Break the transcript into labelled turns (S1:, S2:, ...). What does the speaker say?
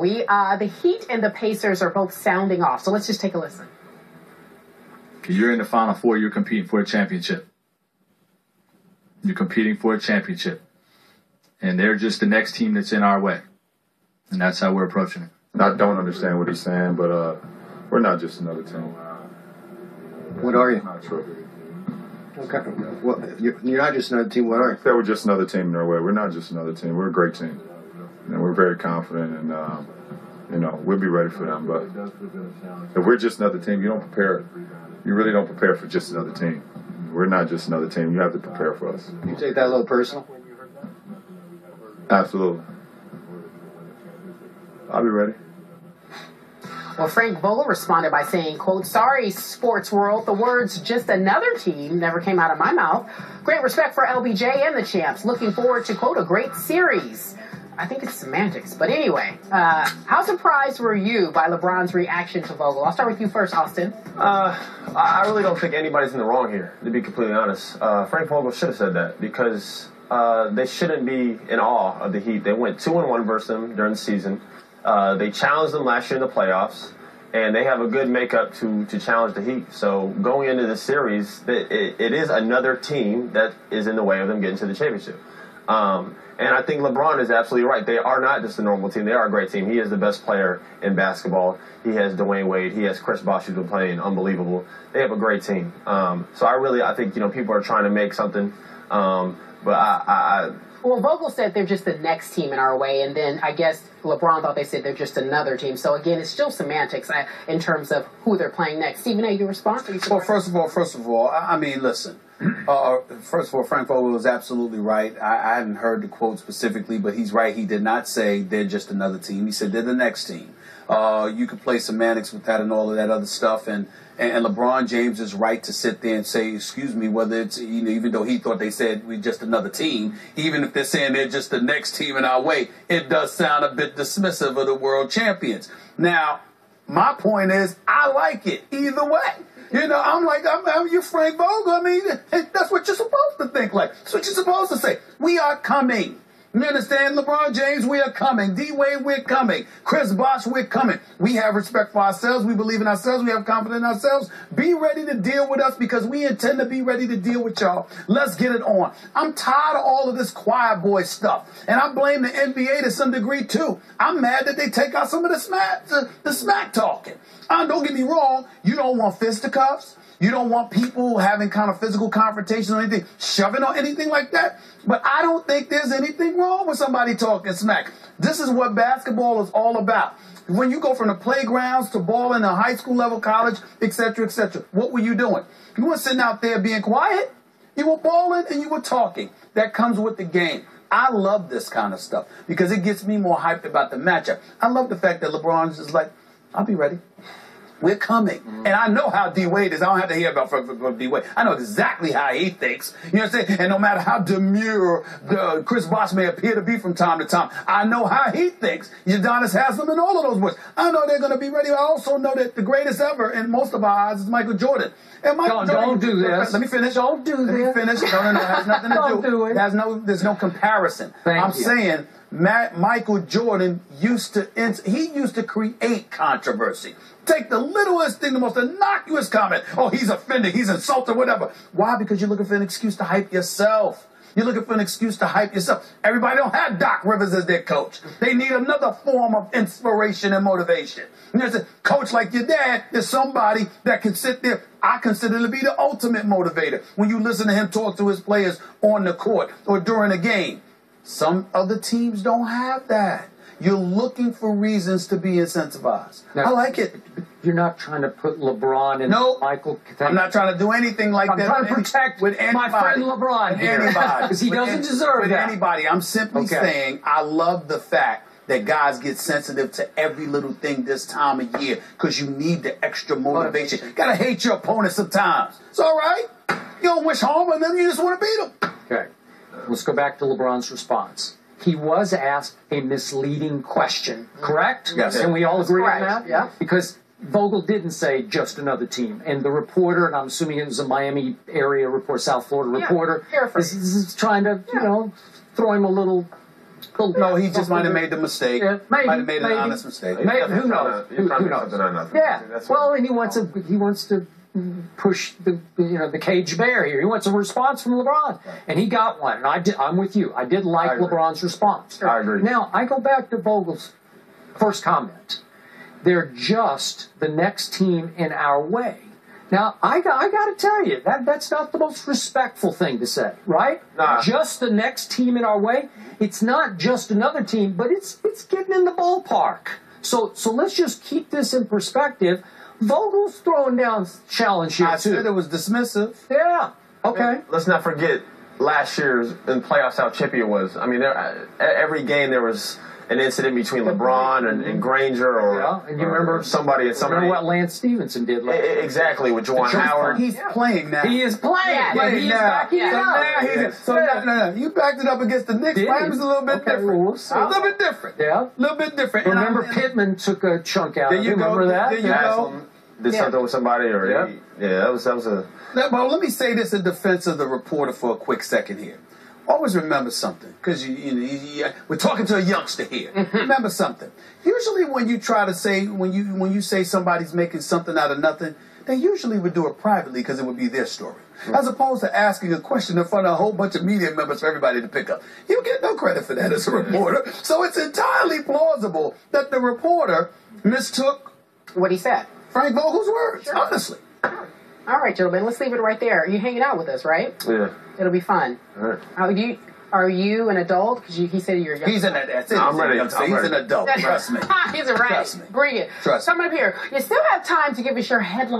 S1: The Heat and the Pacers are both sounding off, so let's just take a listen.
S2: You're in the Final Four. You're competing for a championship. You're competing for a championship. And they're just the next team that's in our way. And that's how we're approaching it.
S3: I don't understand what he's saying, but we're not just another team.
S4: What are you?
S3: Not true.
S4: Okay. Well, you're not just another team. What are you?
S3: If they were just another team in their way, we're not just another team. We're a great team. And we're very confident, and, we'll be ready for them. But if we're just another team, you don't prepare. You really don't prepare for just another team. We're not just another team. You have to prepare for us.
S4: You take that a little personal?
S3: Absolutely. I'll be ready.
S1: Well, Frank Vogel responded by saying, quote, "Sorry, sports world, the words just another team never came out of my mouth. Great respect for LBJ and the champs. Looking forward to, quote, a great series." I think it's semantics. But anyway, how surprised were you by LeBron's reaction to Vogel? I'll start with you first, Austin.
S5: I really don't think anybody's in the wrong here, to be completely honest. Frank Vogel should have said that because they shouldn't be in awe of the Heat. They went 2-1 versus them during the season. They challenged them last year in the playoffs, and they have a good makeup to challenge the Heat. So going into the series, it is another team that is in the way of them getting to the championship. And I think LeBron is absolutely right. They are not just a normal team. They are a great team. He is the best player in basketball. He has Dwayne Wade. He has Chris Bosh, who's been playing unbelievable. They have a great team. So I think, people are trying to make something. But
S1: Well, Vogel said they're just the next team in our way, and then I guess LeBron thought they said they're just another team. So, again, it's still semantics in terms of who they're playing next. Stephen A., your response?
S6: Well, first of all, I mean, listen. First of all, Frank Vogel was absolutely right. I hadn't heard the quote specifically, but he's right. He did not say they're just another team. He said they're the next team. You could play semantics with that and all of that other stuff. And LeBron James is right to sit there and say, excuse me, whether it's, even though he thought they said we're just another team, even if they're saying they're just the next team in our way, it does sound a bit dismissive of the world champions. Now, my point is, I like it either way. I'm your Frank Vogel. I mean, that's what you're supposed to think like. That's what you're supposed to say. We are coming. You understand? LeBron James, we are coming. D-Wade, we're coming. Chris Bosh, we're coming. We have respect for ourselves. We believe in ourselves. We have confidence in ourselves. Be ready to deal with us because we intend to be ready to deal with y'all. Let's get it on. I'm tired of all of this choir boy stuff. And I blame the NBA to some degree, too. I'm mad that they take out some of the smack talking. Don't get me wrong. You don't want fisticuffs. You don't want people having kind of physical confrontation or anything, shoving or anything like that. But I don't think there's anything wrong with somebody talking smack. This is what basketball is all about. When you go from the playgrounds to ball in the high school level, college, et cetera, what were you doing? You weren't sitting out there being quiet. You were balling and you were talking. That comes with the game. I love this kind of stuff because it gets me more hyped about the matchup. I love the fact that LeBron is just like, I'll be ready. We're coming. And I know how D-Wade is. I don't have to hear about from D-Wade. I know exactly how he thinks. You know what I'm saying? And no matter how demure Chris Bosh may appear to be from time to time, I know how he thinks. Udonis Haslam and all of those boys. I know they're going to be ready. I also know that the greatest ever in most of our eyes is Michael Jordan. And Michael Jordan,
S7: don't do this.
S6: Let me finish.
S7: Don't do this.
S6: Let me finish. No. It has nothing to
S7: Don't do it.
S6: There's no comparison.
S7: I'm
S6: saying Michael Jordan used to create controversy. Take the littlest thing, the most innocuous comment. Oh, he's offended, he's insulted, whatever. Why? Because you're looking for an excuse to hype yourself. You're looking for an excuse to hype yourself. Everybody don't have Doc Rivers as their coach. They need another form of inspiration and motivation. And there's a coach like your dad is somebody that can sit there. I consider to be the ultimate motivator when you listen to him talk to his players on the court or during a game. Some other teams don't have that. You're looking for reasons to be incentivized. Now, I like it.
S7: You're not trying to put LeBron and Michael.
S6: I'm not trying to do anything like that.
S7: I'm trying to protect my friend LeBron here. Because he doesn't deserve that.
S6: With anybody. I'm simply saying I love the fact that guys get sensitive to every little thing this time of year because you need the extra motivation. You got to hate your opponent sometimes. It's all right. You don't wish harm on them. You just want to beat them.
S7: Okay. Let's go back to LeBron's response. He was asked a misleading question, correct?
S6: Yes.
S7: And we all agree on that?
S1: Yeah.
S7: Because Vogel didn't say just another team. And the reporter, and I'm assuming it was a Miami area reporter, South Florida reporter, is trying to, throw him a little
S6: No, he just might have made the mistake.
S7: Yeah, maybe,
S6: might have made
S7: maybe.
S6: an honest mistake.
S7: Who knows? Who knows? Yeah. Well, and he wants to push the cage bear here. He wants a response from LeBron, and he got one. And I'm with you. I did like LeBron's response.
S5: I agree.
S7: Now I go back to Vogel's first comment. They're just the next team in our way. Now I got to tell you that's not the most respectful thing to say, right?
S5: Nah.
S7: Just the next team in our way. It's not just another team, but it's getting in the ballpark. So let's just keep this in perspective. Vogel's throwing down challenge here,
S6: I
S7: too.
S6: said it was dismissive.
S7: Yeah. Okay.
S5: Let's not forget last year's in playoffs how chippy it was. I mean, every game there was an incident between LeBron and Granger or,
S7: and you remember
S5: somebody and somebody.
S7: Remember what Lance Stevenson did last year?
S5: Exactly, with Juwan Howard.
S6: He's playing now.
S7: He is playing.
S1: Yeah,
S7: He is backing it up.
S6: No. You backed it up against the Knicks. Miami's a little bit different.
S7: Well, we'll see.
S6: A little bit different.
S7: Yeah.
S6: A little bit different.
S7: Remember Pittman took a chunk out of it. Remember that?
S6: There you go.
S5: Did something with somebody, or that was a.
S6: But let me say this in defense of the reporter for a quick second here. Always remember something, because we're talking to a youngster here. Remember something. Usually, when you try to say when you say somebody's making something out of nothing, they usually would do it privately because it would be their story, as opposed to asking a question in front of a whole bunch of media members for everybody to pick up. You get no credit for that as a reporter. So it's entirely plausible that the reporter mistook
S1: What he said.
S6: Frank Vogel's words.
S1: Sure.
S6: Honestly.
S1: All right, gentlemen, let's leave it right there. You hanging out with us, right?
S5: Yeah.
S1: It'll be fun.
S5: All right.
S1: Are you an adult? Because he said you're young.
S6: He's an adult.
S5: I'm ready.
S6: He's an adult. Trust me.
S1: He's right.
S6: Trust me.
S1: Bring it.
S6: Trust me.
S1: Coming up here. You still have time to give us your headline.